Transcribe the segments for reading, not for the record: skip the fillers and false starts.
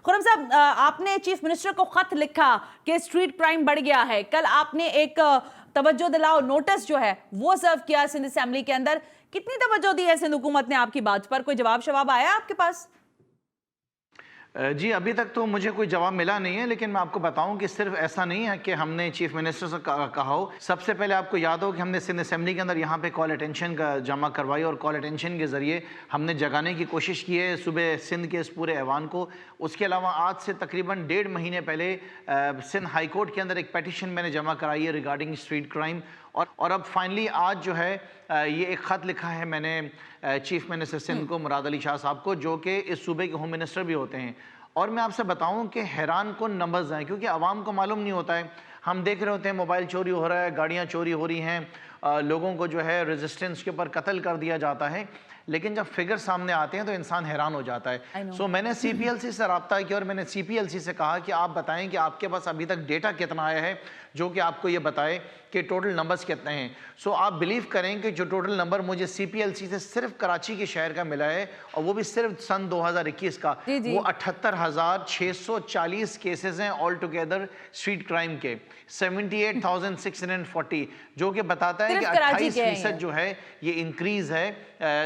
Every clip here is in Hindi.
खुर्रम साहब, आपने चीफ मिनिस्टर को खत लिखा कि स्ट्रीट क्राइम बढ़ गया है। कल आपने एक तवज्जो दिलाओ नोटिस जो है वो सर्व किया सिंध असेंबली के अंदर। कितनी तवज्जो दी है सिंध हुकूमत ने आपकी बात पर? कोई जवाब शवाब आया आपके पास? जी, अभी तक तो मुझे कोई जवाब मिला नहीं है, लेकिन मैं आपको बताऊं कि सिर्फ ऐसा नहीं है कि हमने चीफ मिनिस्टर से कहा हो। सबसे पहले आपको याद हो कि हमने सिंध असेंबली के अंदर यहाँ पे कॉल अटेंशन का जमा करवाई और कॉल अटेंशन के ज़रिए हमने जगाने की कोशिश की है सुबह सिंध के इस पूरे ऐवान को। उसके अलावा आज से तकरीबन 1.5 महीने पहले सिंध हाई कोर्ट के अंदर एक पेटिशन मैंने जमा कराई है रिगार्डिंग स्ट्रीट क्राइम। और अब फाइनली आज जो है ये एक ख़त लिखा है मैंने चीफ मिनिस्टर सिंध को, मुराद अली शाह साहब को, जो कि इस सूबे के होम मिनिस्टर भी होते हैं। और मैं आपसे बताऊं कि हैरान कौन नंबर्स हैं, क्योंकि आवाम को मालूम नहीं होता है। हम देख रहे होते हैं मोबाइल चोरी हो रहा है, गाड़ियां चोरी हो रही हैं, लोगों को जो है रेजिस्टेंस के ऊपर कत्ल कर दिया जाता है, लेकिन जब फिगर सामने आते हैं तो इंसान हैरान हो जाता है। सो मैंने CPLC से रब्ता किया और मैंने CPLC से कहा कि आप बताएं कि आपके पास अभी तक डेटा कितना आया है जो कि आपको ये बताए कि टोटल नंबर्स कितने हैं। सो आप बिलीव करें कि जो टोटल नंबर मुझे CPLC से सिर्फ कराची के शहर का मिला है, और वो भी सिर्फ सन 2021 का, वो 78,640 केसेस हैं ऑल टुगेदर स्ट्रीट क्राइम के, 78,640, जो कि बताता है कि 28% जो है ये इंक्रीज है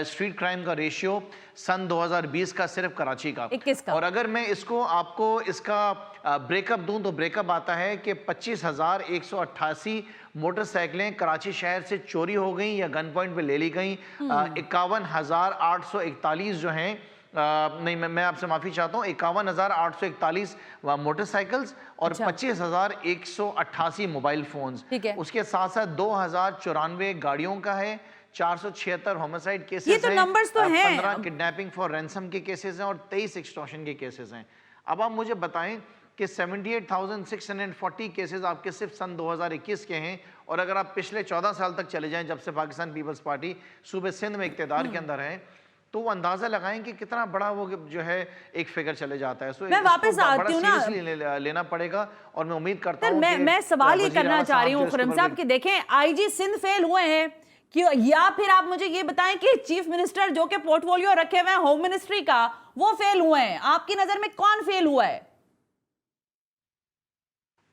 स्ट्रीट क्राइम का रेशियो सन 2020 का, सिर्फ कराची का। और अगर मैं इसको आपको इसका ब्रेकअप दूं तो ब्रेकअप आता है कि 25,188 मोटरसाइकिलें कराची शहर से चोरी हो गई या गन पॉइंट पे ले ली गई। 51,841 जो हैं नहीं, मैं आपसे माफी चाहता हूँ, 51,841 मोटरसाइकिल्स और 25,188 मोबाइल फोन्स। उसके साथ साथ 2,094 गाड़ियों का है, 476 होमिसाइड केसेस हैं, 15 किडनैपिंग फॉर रैंसम के केसेस हैं और 23 एक्सटॉर्शन के केसेस हैं। अब आप मुझे बताएं कि 78,640 केसेस आपके सिर्फ सन 2021 के हैं, और अगर आप पिछले 14 साल तक चले जाएं जब से पाकिस्तान पीपल्स पार्टी सूबे सिंध में इक़्तिदार के अंदर है, तो वो अंदाजा लगाएं कि कितना बड़ा वो जो है एक फिगर चले जाता है। मैं वापस आती हूँ ना, लेना पड़ेगा, और मैं उम्मीद करता हूँ मैं सवाल ये करना चाह रही हूँ खुर्रम साहब कि देखें IG सिंध फेल हुए हैं कि, या फिर आप मुझे ये बताएं कि चीफ मिनिस्टर जो कि पोर्टफोलियो रखे हुए हैं होम मिनिस्ट्री का, वो फेल हुए हैं। आपकी नजर में कौन फेल हुआ है?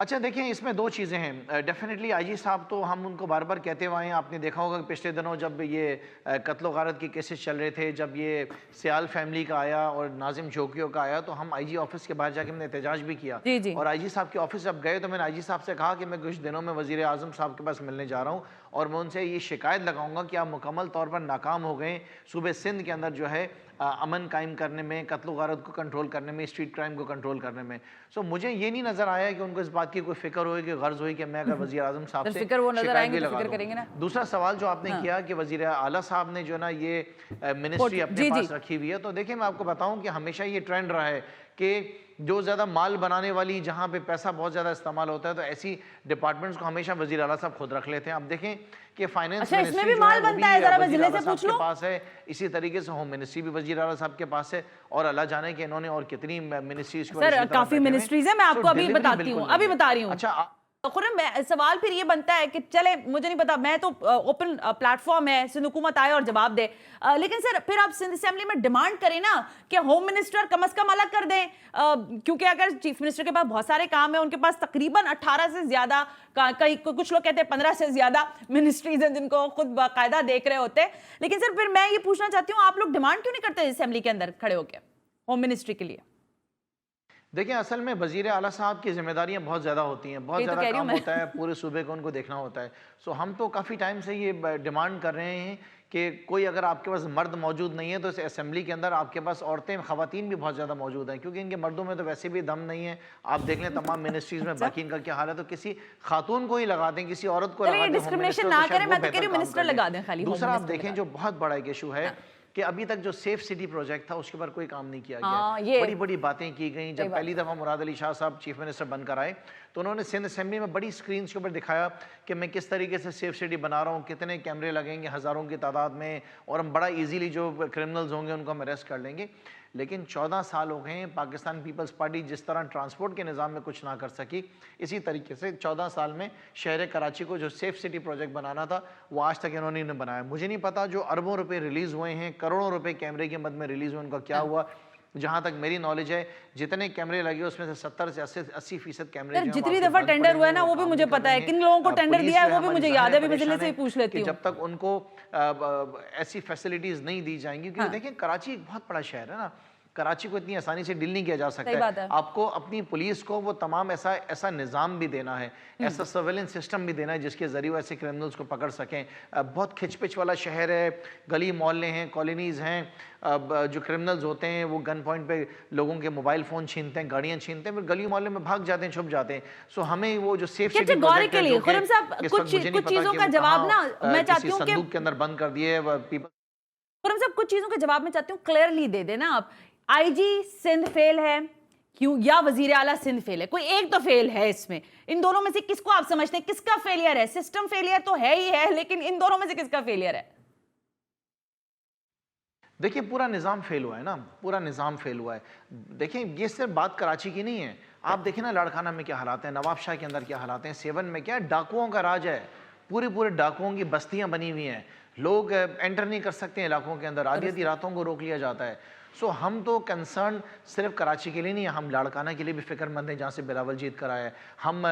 अच्छा देखें, इसमें दो चीज़ें हैं। डेफिनेटली IG साहब तो हम उनको बार बार कहते हुए हैं। आपने देखा होगा कि पिछले दिनों जब ये कत्ल गारत के केसेस चल रहे थे, जब ये सियाल फैमिली का आया और नाजिम चौकियों का आया, तो हम IG ऑफिस के बाहर जाके हमने एहतजाज भी किया। और IG साहब के ऑफिस जब गए तो मैंने IG साहब से कहा कि मैं कुछ दिनों में वज़ीर आज़म साहब के पास मिलने जा रहा हूँ और मैं उनसे ये शिकायत लगाऊंगा कि आप मुकम्मल तौर पर नाकाम हो गए सूबे सिंध के अंदर जो है अमन कायम करने में, कत्ल गारत को कंट्रोल करने में, स्ट्रीट क्राइम को कंट्रोल करने में। सो मुझे ये नहीं नजर आया कि उनको इस बात की कोई फिक्र होगी, गर्ज हुई कि मैं अगर वज़ीर आज़म साहब से शिकायत भी लगा दूं। दूसरा सवाल जो आपने किया कि वज़ीर आला साहब ने जो ना ये मिनिस्ट्री अपने पास रखी हुई है, तो देखिए मैं आपको बताऊं कि हमेशा ये ट्रेंड रहा है कि जो ज़्यादा माल बनाने वाली, जहाँ पे पैसा बहुत ज़्यादा इस्तेमाल होता है, तो ऐसी डिपार्टमेंट्स को हमेशा वज़ीर आला साहब खुद रख लेते हैं। अब देखें कि फाइनेंस मिनिस्ट्री भी माल बनता है, जरा वज़ीर आला साहब के पास है, इसी तरीके से होम मिनिस्ट्री भी वज़ीर आला साहब के पास है, और अल्लाह जाने कि इन्होंने और कितनी मिनिस्ट्रीज को, सर काफी मिनिस्ट्रीज है, मैं आपको अभी बताती हूँ, अभी बता रही हूँ। अच्छा खुर्रम, सवाल फिर ये बनता है कि चले मुझे नहीं पता, मैं तो ओपन प्लेटफॉर्म है, सिंध हुकूमत आए और जवाब दे, लेकिन सर फिर आप सिंध असेंबली में डिमांड करें ना कि होम मिनिस्टर कम से कम अलग कर दें, क्योंकि अगर चीफ मिनिस्टर के पास बहुत सारे काम है, उनके पास तकरीबन 18 से ज्यादा, कई कुछ लोग कहते हैं 15 से ज्यादा मिनिस्ट्रीज हैं जिनको खुद बाकायदा देख रहे होते हैं। लेकिन सर फिर मैं ये पूछना चाहती हूँ, आप लोग डिमांड क्यों नहीं करते असेंबली के अंदर खड़े होकर होम मिनिस्ट्री के लिए? देखिए, असल में वज़ीर आला साहब की जिम्मेदारियां बहुत ज़्यादा होती हैं, बहुत ज़्यादा काम होता है, पूरे सूबे को उनको देखना होता है। सो हम तो काफ़ी टाइम से ये डिमांड कर रहे हैं कि कोई अगर आपके पास मर्द मौजूद नहीं है तो इस असेंबली के अंदर आपके पास औरतें, ख़वातीन भी बहुत ज़्यादा मौजूद हैं, क्योंकि इनके मर्दों में तो वैसे भी दम नहीं है। आप देख लें तमाम मिनिस्ट्रीज में बाकी इनका क्या हाल है, तो किसी खातून को ही लगा दें, किसी औरत को लगा दें। डिस्क्रिमिनेशन ना करें, मैं तो कह रही हूं मिनिस्टर लगा दें खाली। दूसरा आप देखें जो बहुत बड़ा एक इशू है कि अभी तक जो सेफ सिटी प्रोजेक्ट था उसके ऊपर कोई काम नहीं किया गया। बड़ी बड़ी बातें की गई। जब पहली दफ़ा मुराद अली शाह साहब चीफ मिनिस्टर बनकर आए तो उन्होंने सिंध असेंबली में बड़ी स्क्रीन के ऊपर दिखाया कि मैं किस तरीके से सेफ सिटी बना रहा हूँ, कितने कैमरे लगेंगे हज़ारों की तादाद में, और हम बड़ा ईजीली जो क्रिमिनल्स होंगे उनको हम अरेस्ट कर लेंगे। लेकिन 14 साल हो गए हैं, पाकिस्तान पीपल्स पार्टी जिस तरह ट्रांसपोर्ट के निज़ाम में कुछ ना कर सकी, इसी तरीके से 14 साल में शहर कराची को जो सेफ सिटी प्रोजेक्ट बनाना था वो आज तक इन्होंने नहीं बनाया। मुझे नहीं पता जो अरबों रुपए रिलीज़ हुए हैं, करोड़ों रुपए कैमरे की मद में रिलीज़ हुए, उनका क्या हुआ। जहां तक मेरी नॉलेज है जितने कैमरे लगे उसमें से 70 से 80% कैमरे सर जितनी दफा टेंडर हुआ है ना वो भी मुझे पता है, किन लोगों को टेंडर दिया है वो भी मुझे याद है, अभी मैं से ही पूछ लेती हूँ। जब तक उनको ऐसी फैसिलिटीज नहीं दी जाएंगी, क्योंकि देखिए कराची एक बहुत बड़ा शहर है ना, कराची को इतनी आसानी से डील नहीं किया जा सकता है। आपको अपनी पुलिस को वो तमाम ऐसा निज़ाम भी देना है, ऐसा सर्वेलेंस सिस्टम भी देना है जिसके जरिए वो ऐसे क्रिमिनल्स को पकड़ सकें। बहुत खिचपिच वाला शहर है, गली मोहल्ले हैं, कॉलोनीज हैं, जो क्रिमिनल्स होते हैं वो गन पॉइंट पे लोगों के मोबाइल फ़ोन छीनते हैं, गाड़ियाँ छीनते हैं, फिर गली मोहल्ले में भाग जाते हैं, छुप जाते हैं। सो हमें वो जो सेफ सिटी गौर के लिए खुर्रम साहब कुछ चीज़ों का जवाब ना मैं चाहती हूँ कि संदूक के अंदर बंद कर दिए पीपल। खुर्रम साहब कुछ चीज़ों का जवाब मैं चाहती हूँ क्लियरली दे देना आप। आईजी सिंध फेल है क्यों, या वजीर आला सिंध फेल है? कोई एक तो फेल है इसमें, इन दोनों में से किसको आप समझते हैं, किसका फेलियर है? सिस्टम फेलियर तो है ही है, लेकिन इन दोनों में से किसका फेलियर है? देखिए पूरा निज़ाम फेल हुआ है ना, पूरा निज़ाम फेल हुआ है। देखिए ये सिर्फ बात कराची की नहीं है, आप देखिए ना लाड़काना में क्या हालात हैं, नवाब शाह के अंदर क्या हालात हैं, सेवन में क्या डाकुओं का राज है, पूरे डाकुओं की बस्तियां बनी हुई हैं, लोग एंटर नहीं कर सकते हैं इलाकों के अंदर, आधी रातों को रोक लिया जाता है। सो हम तो कंसर्न सिर्फ कराची के लिए नहीं है, हम लाड़काना के लिए भी फ़िक्रमंद हैं जहाँ से बिलावल जीत कर आए, हम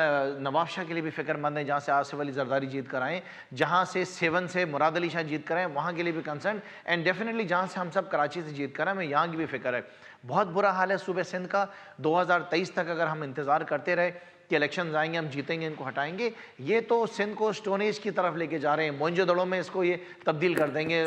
नवाब शाह के लिए भी फ़िक्रमंद हैं जहाँ से आसिफ अली जरदारी जीत कर आए, जहाँ से सेवन से मुराद अली शाह जीत कर आए वहाँ के लिए भी कंसर्न, एंड डेफिनेटली जहाँ से हम सब कराची से जीत कर आए हमें यहाँ की भी फ़िक्र है। बहुत बुरा हाल है सूबे सिंध का। 2023 तक अगर हम इंतज़ार करते रहे कि इलेक्शन आएंगे, हम जीतेंगे, इनको हटाएंगे, ये तो सिंध को स्टोन एज की तरफ लेके जा रहे हैं, मोइंजोदड़ो में इसको ये तब्दील कर देंगे।